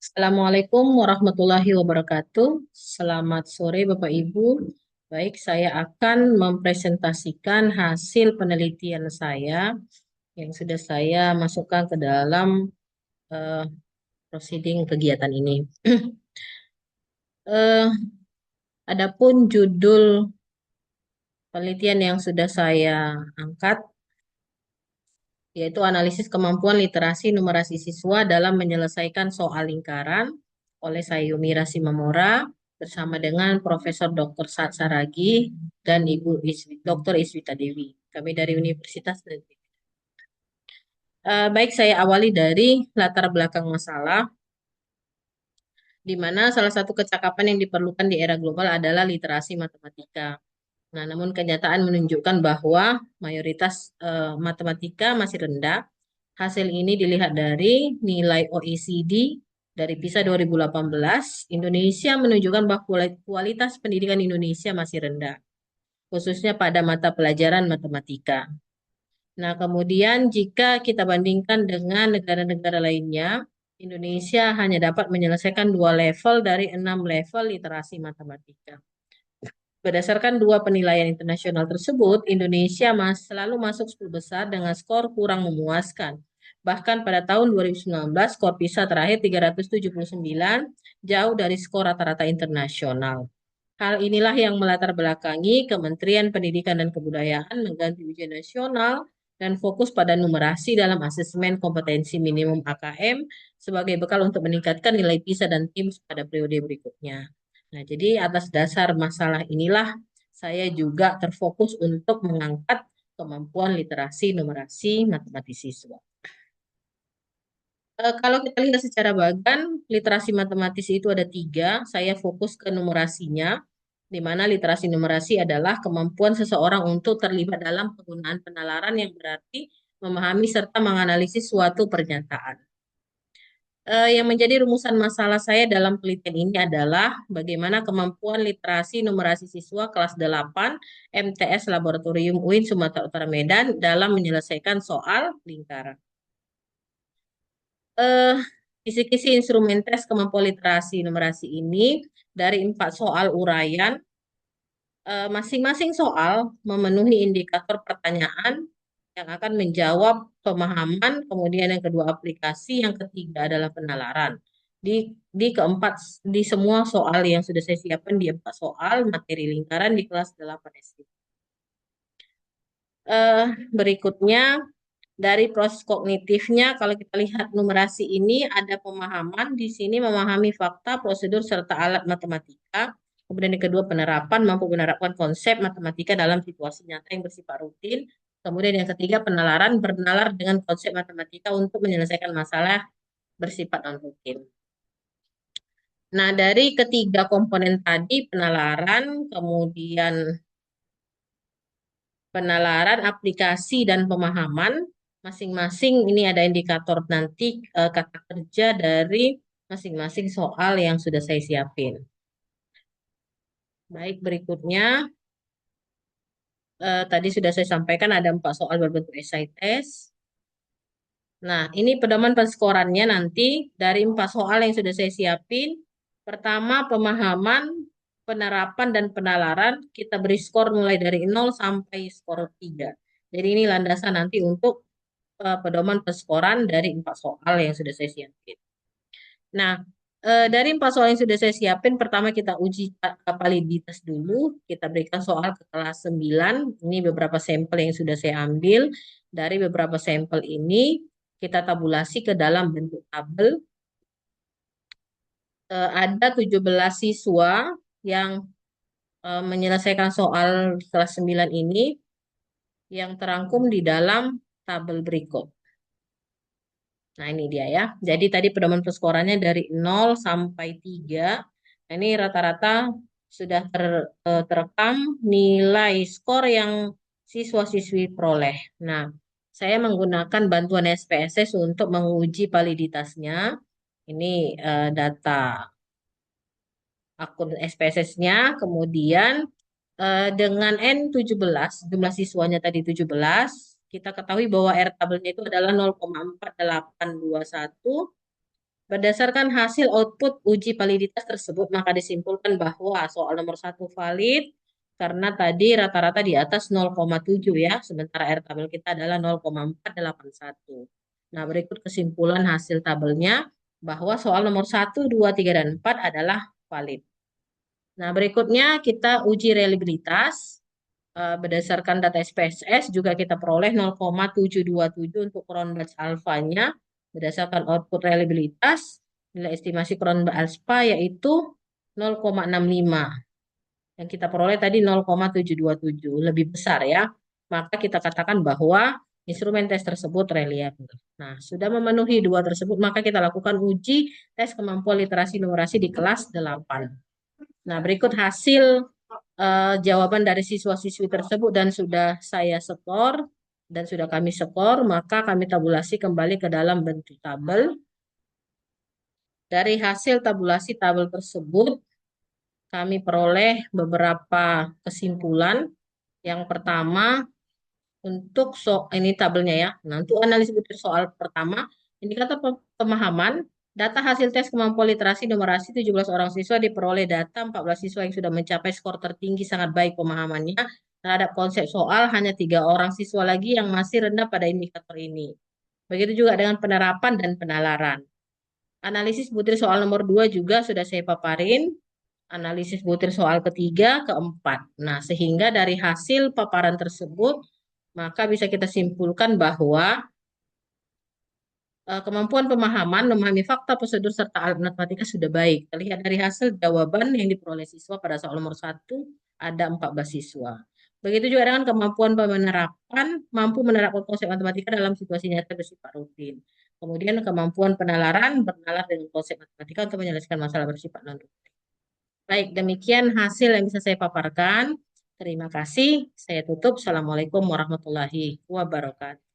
Assalamualaikum warahmatullahi wabarakatuh. Selamat sore Bapak Ibu. Baik, saya akan mempresentasikan hasil penelitian saya yang sudah saya masukkan ke dalam eh, proceeding kegiatan ini. Eh, Adapun judul penelitian yang sudah saya angkat yaitu analisis kemampuan literasi numerasi siswa dalam menyelesaikan soal lingkaran oleh Sayumi Rasimamora bersama dengan Profesor Dr. Sat Saragi dan Dr. Iswita Dewi. Kami dari Universitas Negeri. Baik, saya awali dari latar belakang masalah, di mana salah satu kecakapan yang diperlukan di era global adalah literasi matematika. Nah, namun kenyataan menunjukkan bahwa mayoritas matematika masih rendah. Hasil ini dilihat dari nilai OECD dari PISA 2018. Indonesia menunjukkan bahwa kualitas pendidikan Indonesia masih rendah, khususnya pada mata pelajaran matematika. Nah, kemudian jika kita bandingkan dengan negara-negara lainnya, Indonesia hanya dapat menyelesaikan 2 level dari 6 level literasi matematika. Berdasarkan 2 penilaian internasional tersebut, Indonesia selalu masuk 10 besar dengan skor kurang memuaskan. Bahkan pada tahun 2019, skor PISA terakhir 379, jauh dari skor rata-rata internasional. Hal inilah yang melatar belakangi Kementerian Pendidikan dan Kebudayaan mengganti ujian nasional dan fokus pada numerasi dalam asesmen kompetensi minimum AKM sebagai bekal untuk meningkatkan nilai PISA dan TIMSS pada periode berikutnya. Nah, jadi atas dasar masalah inilah saya juga terfokus untuk mengangkat kemampuan literasi numerasi matematisiswa. Kalau kita lihat secara bagan, literasi matematis itu ada 3. Saya fokus ke numerasinya, di mana literasi numerasi adalah kemampuan seseorang untuk terlibat dalam penggunaan penalaran yang berarti memahami serta menganalisis suatu pernyataan. Yang menjadi rumusan masalah saya dalam penelitian ini adalah bagaimana kemampuan literasi numerasi siswa kelas 8 MTS Laboratorium UIN Sumatera Utara Medan dalam menyelesaikan soal lingkaran. eh, Kisi-kisi instrumen tes kemampuan literasi numerasi ini dari 4 soal uraian, masing-masing soal memenuhi indikator pertanyaan yang akan menjawab pemahaman, kemudian yang kedua aplikasi, yang ketiga adalah penalaran. Di keempat, di semua soal yang sudah saya siapkan di 4 soal materi lingkaran di kelas 8 SD. Berikutnya dari proses kognitifnya, kalau kita lihat numerasi ini ada pemahaman, di sini memahami fakta, prosedur, serta alat matematika. Kemudian yang kedua penerapan, mampu menerapkan konsep matematika dalam situasi nyata yang bersifat rutin. Kemudian yang ketiga penalaran, bernalar dengan konsep matematika untuk menyelesaikan masalah bersifat non-rutin. Nah, dari ketiga komponen tadi, penalaran, aplikasi, dan pemahaman, masing-masing ini ada indikator nanti kata kerja dari masing-masing soal yang sudah saya siapin. Baik, berikutnya tadi sudah saya sampaikan ada 4 soal berbentuk essay test. Nah, ini pedoman penskorannya nanti dari 4 soal yang sudah saya siapin. Pertama, pemahaman, penerapan, dan penalaran. Kita beri skor mulai dari 0 sampai skor 3. Jadi ini landasan nanti untuk pedoman penskoran dari 4 soal yang sudah saya siapin. Nah, dari 4 soal yang sudah saya siapin, pertama kita uji validitas dulu. Kita berikan soal ke kelas 9. Ini beberapa sampel yang sudah saya ambil. Dari beberapa sampel ini, kita tabulasi ke dalam bentuk tabel. Ada 17 siswa yang menyelesaikan soal di kelas 9 ini yang terangkum di dalam tabel berikut. Nah, ini dia ya. Jadi tadi pedoman perskorannya dari 0 sampai 3. Nah, ini rata-rata sudah terekam nilai skor yang siswa-siswi peroleh. Nah, saya menggunakan bantuan SPSS untuk menguji validitasnya. Ini data akun SPSS-nya. Kemudian dengan N17, jumlah siswanya tadi 17, kita ketahui bahwa R tabelnya itu adalah 0,4821 Berdasarkan hasil output uji validitas tersebut, maka disimpulkan bahwa soal nomor satu valid karena tadi rata-rata di atas 0,7 ya, sementara R tabel kita adalah 0,481. Nah, berikut kesimpulan hasil tabelnya bahwa soal nomor satu, 2, 3, dan 4 adalah valid. Nah, berikutnya kita uji reliabilitas. Berdasarkan data SPSS juga kita peroleh 0,727 untuk cron batch alfanya berdasarkan output reliabilitas nilai estimasi cron batch alpha yaitu 0,65 yang kita peroleh tadi 0,727 lebih besar ya, maka kita katakan bahwa instrumen tes tersebut reliable. Nah, sudah memenuhi dua tersebut maka kita lakukan uji tes kemampuan literasi numerasi di kelas 8. Nah, berikut hasil jawaban dari siswa-siswi tersebut dan sudah saya skor dan sudah kami skor, maka kami tabulasi kembali ke dalam bentuk tabel. Dari hasil tabulasi tabel tersebut, kami peroleh beberapa kesimpulan. Yang pertama, untuk ini tabelnya ya. Nah, untuk analisis butir soal pertama, indikator pemahaman, data hasil tes kemampuan literasi numerasi 17 orang siswa diperoleh data 14 siswa yang sudah mencapai skor tertinggi sangat baik pemahamannya terhadap konsep soal, hanya 3 orang siswa lagi yang masih rendah pada indikator ini. Begitu juga dengan penerapan dan penalaran. Analisis butir soal nomor 2 juga sudah saya paparin. Analisis butir soal ketiga, keempat. Nah, sehingga dari hasil paparan tersebut, maka bisa kita simpulkan bahwa kemampuan pemahaman, memahami fakta, prosedur, serta alat matematika sudah baik. Terlihat dari hasil jawaban yang diperoleh siswa pada soal nomor satu, ada 14 siswa. Begitu juga dengan kemampuan penerapan, mampu menerapkan konsep matematika dalam situasi nyata bersifat rutin. Kemudian kemampuan penalaran, bernalar dengan konsep matematika untuk menyelesaikan masalah bersifat non-rutin. Baik, demikian hasil yang bisa saya paparkan. Terima kasih. Saya tutup. Assalamualaikum warahmatullahi wabarakatuh.